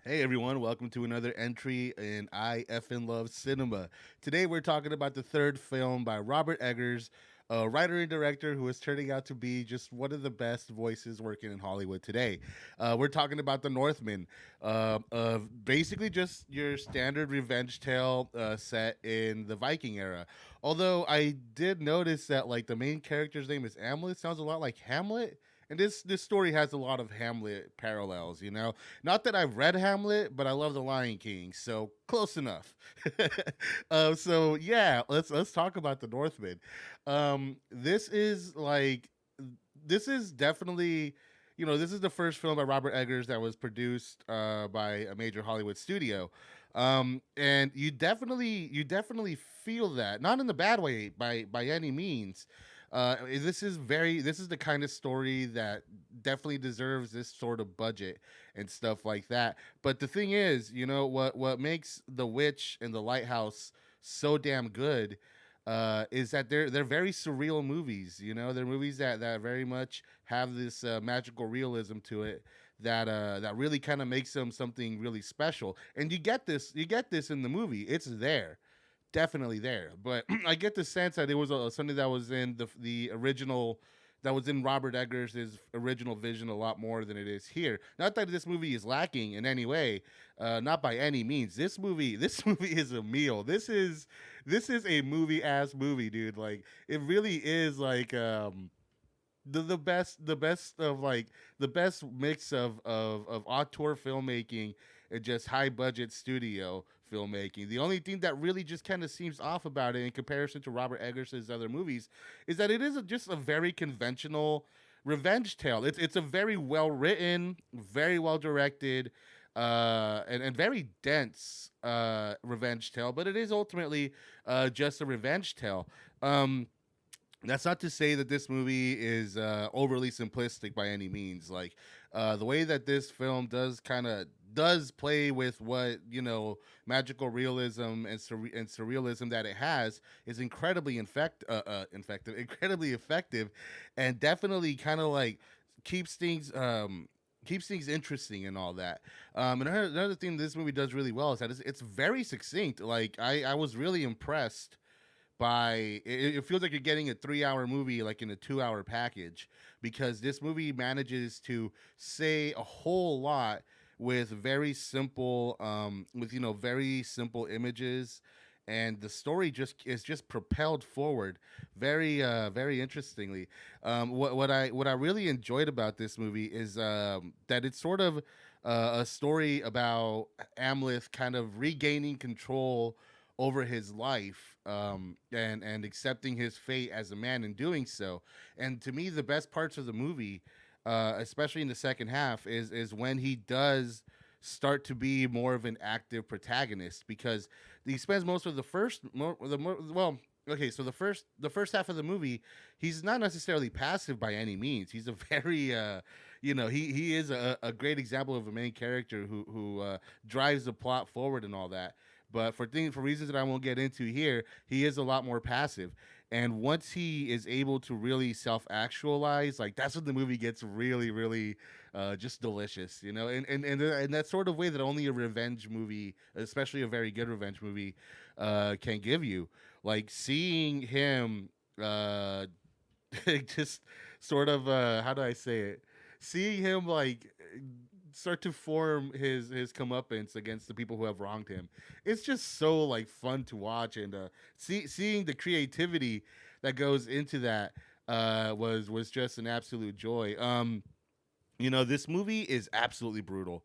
Hey everyone, welcome to another entry in I Effin Love Cinema. Today we're talking about the third film by Robert Eggers, a writer and director who is turning out to be just one of the best voices working in Hollywood today. We're talking about The Northman, of basically just your standard revenge tale set in the Viking era. Although I did notice that like the main character's name is Hamlet, sounds a lot like Hamlet. And this story has a lot of Hamlet parallels, you know. Not that I've read Hamlet, but I love The Lion King, so close enough. So yeah, let's talk about The Northman. This is like this is definitely this is the first film by Robert Eggers that was produced by a major Hollywood studio. And you definitely feel that, not in the bad way by any means. This is the kind of story that definitely deserves this sort of budget and stuff like that. But the thing is, what makes The Witch and The Lighthouse so damn good is that they're very surreal movies. They're movies that very much have this magical realism to it that really kind of makes them something really special. And you get this in the movie. It's there, definitely there. But I get the sense that it was something that was in the original, that was in Robert Eggers' original vision a lot more than it is here. Not that this movie is lacking in any way, not by any means. This movie is a meal. This is a movie ass movie, dude. Like it really is like the best of like the best mix of auteur filmmaking and just high budget studio filmmaking. The only thing that really just kind of seems off about it in comparison to Robert Eggers' other movies is that it is just a very conventional revenge tale. It's a very well written, very well directed, and very dense revenge tale, but it is ultimately just a revenge tale. That's not to say that this movie is overly simplistic by any means. Like the way that this film does play with what magical realism and surrealism that it has is incredibly incredibly effective, and definitely kind of like keeps things keeps things interesting and all that. And another thing this movie does really well is that it's very succinct. Like I was really impressed by it feels like you're getting a 3 hour movie like in a 2 hour package, because this movie manages to say a whole lot with very simple images, and the story just propelled forward very interestingly. What I really enjoyed about this movie is that it's sort of a story about Amleth kind of regaining control over his life, and accepting his fate as a man in doing so. And to me, the best parts of the movie, especially in the second half, is when he does start to be more of an active protagonist, because he spends most of the first well, okay, so the first half of the movie, he's not necessarily passive by any means. He's a very he is a great example of a main character who drives the plot forward and all that. But for reasons that I won't get into here, he is a lot more passive. And once he is able to really self actualize, like that's when the movie gets really just delicious, and that sort of way that only a revenge movie, especially a very good revenge movie, can give you. Like seeing him, just sort of how do I say it? Seeing him like start to form his comeuppance against the people who have wronged him. It's just so like fun to watch, and seeing the creativity that goes into that was just an absolute joy. This movie is absolutely brutal,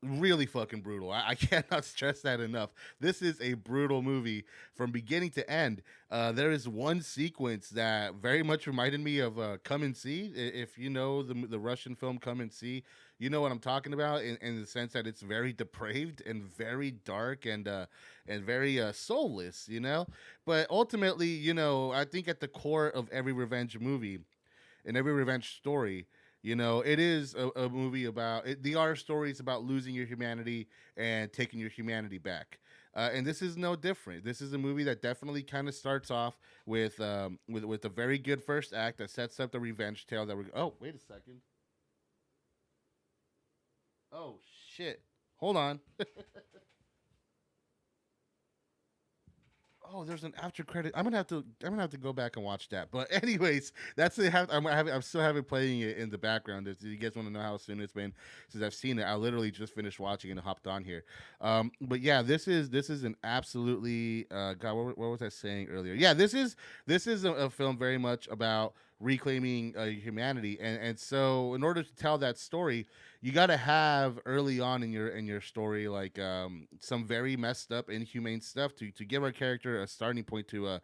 really fucking brutal. I cannot stress that enough. This is a brutal movie from beginning to end. There is one sequence that very much reminded me of Come and See. If you know the Russian film Come and See, you know what I'm talking about in the sense that it's very depraved and very dark and very soulless. But ultimately, I think at the core of every revenge movie in every revenge story, it is a movie about it. The art story is about losing your humanity and taking your humanity back. And this is no different. This is a movie that definitely kind of starts off with a very good first act that sets up the revenge tale that we're. Oh, wait a second. Oh shit. Hold on. Oh, there's an after credit. I'm gonna have to go back and watch that. But anyways, that's it. I'm still having playing it in the background. If you guys want to know how soon it's been since I've seen it, I literally just finished watching and hopped on here. But yeah, this is an absolutely God. What was I saying earlier? Yeah, this is a film very much about reclaiming humanity, and so in order to tell that story, you got to have early on in your story like some very messed up inhumane stuff to give our character a starting point to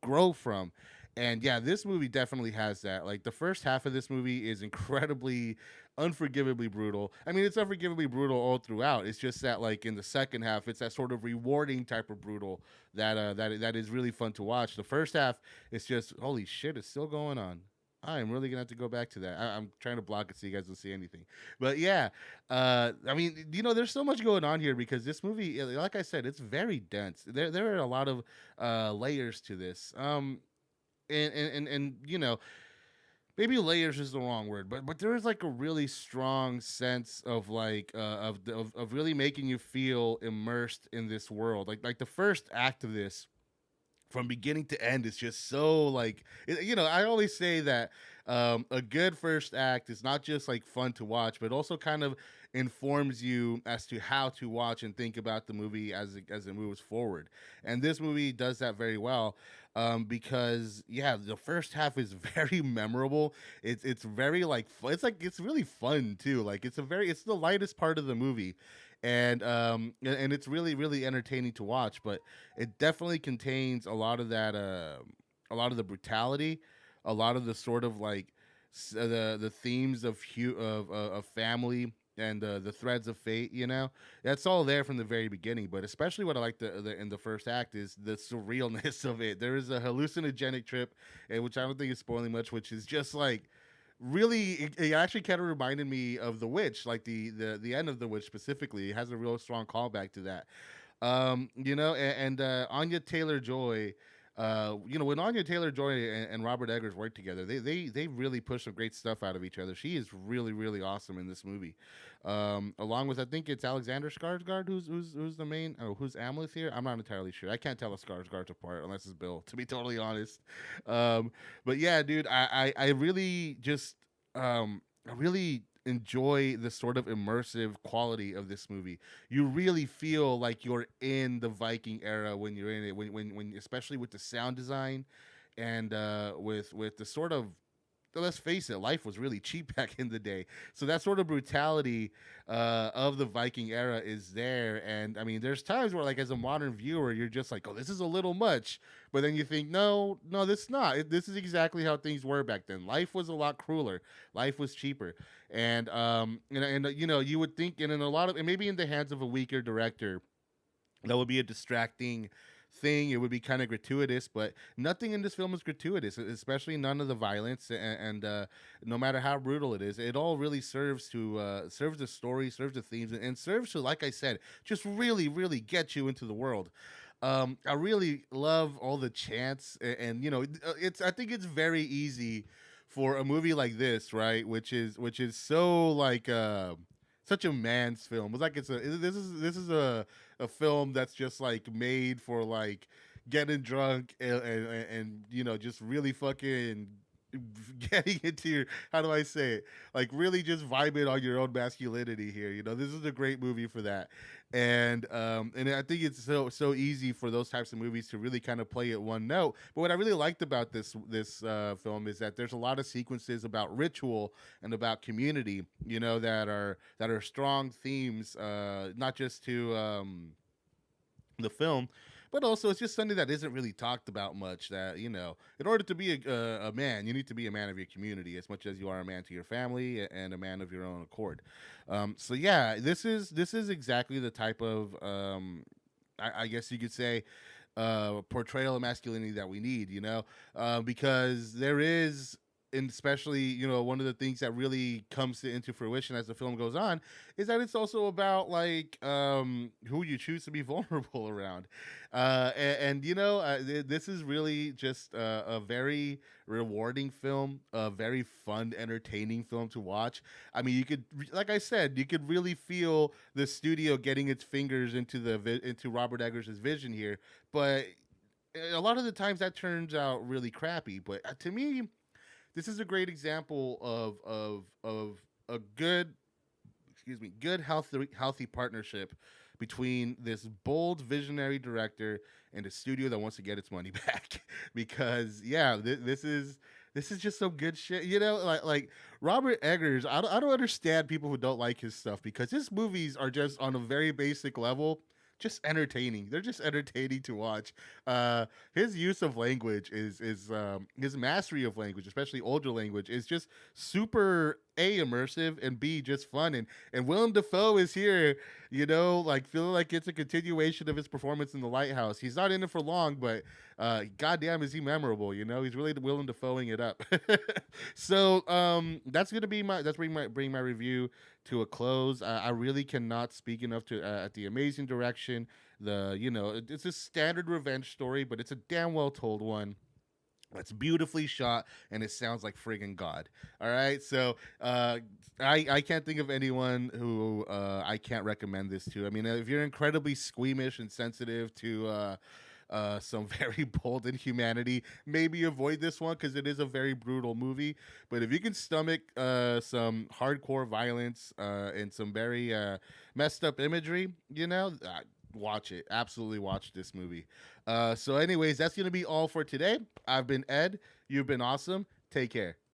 grow from. And yeah, this movie definitely has that. Like the first half of this movie is incredibly unforgivably brutal. I mean, it's unforgivably brutal all throughout. It's just that like in the second half, it's that sort of rewarding type of brutal that is really fun to watch. The first half, it's just holy shit, it's still going on. I am really gonna have to go back to that. I'm trying to block it so you guys don't see anything. But yeah, I mean, there's so much going on here because this movie, like I said, it's very dense. There are a lot of layers to this. And maybe layers is the wrong word, but there is like a really strong sense of like of really making you feel immersed in this world. Like the first act of this from beginning to end is just so like I always say that a good first act is not just like fun to watch but also kind of informs you as to how to watch and think about the movie as it moves forward, and this movie does that very well. Because yeah, the first half is very memorable. It's very like it's like it's really fun too. Like it's the lightest part of the movie, and it's really really entertaining to watch. But it definitely contains a lot of that, a lot of the brutality, a lot of the sort of like the themes of family and the threads of fate. That's all there from the very beginning. But especially what I like in the first act is the surrealness of it. There is a hallucinogenic trip, which I don't think is spoiling much, which is just like really it actually kind of reminded me of the witch, like the end of the witch specifically. It has a real strong callback to that. And Anya Taylor Joy. When Anya Taylor Joy and Robert Eggers work together, they really push some great stuff out of each other. She is really really awesome in this movie. Along with I think it's Alexander Skarsgård who's the main. Oh, who's Amleth here? I'm not entirely sure. I can't tell a Skarsgård apart unless it's Bill. To be totally honest, um, but yeah, dude, I really just I really enjoy the sort of immersive quality of this movie. You really feel like you're in the Viking era when you're in it. When especially with the sound design and with the sort of, let's face it, life was really cheap back in the day. So that sort of brutality of the Viking era is there. And I mean, there's times where, like, as a modern viewer, you're just like, oh, this is a little much. But then you think, no, no, this is not. This is exactly how things were back then. Life was a lot crueler. Life was cheaper. And you would think, and in a lot of, and maybe in the hands of a weaker director, that would be a distracting thing. It would be kind of gratuitous, but nothing in this film is gratuitous, especially none of the violence. And no matter how brutal it is, it all really serves the story, serves the themes, and serves to, like I said, just really, really get you into the world. I really love all the chants, and it's. I think it's very easy for a movie like this, right? Which is so like such a man's film. It's like this is a film that's just like made for like getting drunk and just really fucking getting into your, how do I say it, like really just vibing on your own masculinity here. This is a great movie for that. And I think it's so easy for those types of movies to really kind of play at one note. But what I really liked about this film is that there's a lot of sequences about ritual and about community, that are strong themes, not just to the film, but also it's just something that isn't really talked about much. That in order to be a man, you need to be a man of your community as much as you are a man to your family and a man of your own accord. So yeah, this is exactly the type of I guess you could say portrayal of masculinity that we need. Because there is. and especially, one of the things that really comes into fruition as the film goes on is that it's also about like who you choose to be vulnerable around. This is really just a very rewarding film, a very fun, entertaining film to watch. I mean, like I said, you could really feel the studio getting its fingers into into Robert Eggers' vision here, but a lot of the times that turns out really crappy. But to me, this is a great example of a good, excuse me, good healthy partnership between this bold visionary director and a studio that wants to get its money back. Because yeah, this is just some good shit. Like Robert Eggers, I don't understand people who don't like his stuff, because his movies are just on a very basic level just entertaining. They're just entertaining to watch. His use of language is his mastery of language, especially older language, is just super immersive, and b just fun. And Willem Dafoe is here, like feeling like it's a continuation of his performance in The Lighthouse. He's not in it for long, but goddamn, is he memorable? He's really Willem Dafoeing it up. So that's gonna be my that's bring my review to a close. I really cannot speak enough to at the amazing direction. It's a standard revenge story, but it's a damn well told one. It's beautifully shot, and it sounds like friggin' God. All right, so I can't think of anyone who I can't recommend this to. I mean, if you're incredibly squeamish and sensitive to some very bold inhumanity, maybe avoid this one because it is a very brutal movie. But if you can stomach some hardcore violence and some very messed up imagery, watch it. Absolutely watch this movie. So, anyways, that's going to be all for today. I've been Ed. You've been awesome. Take care.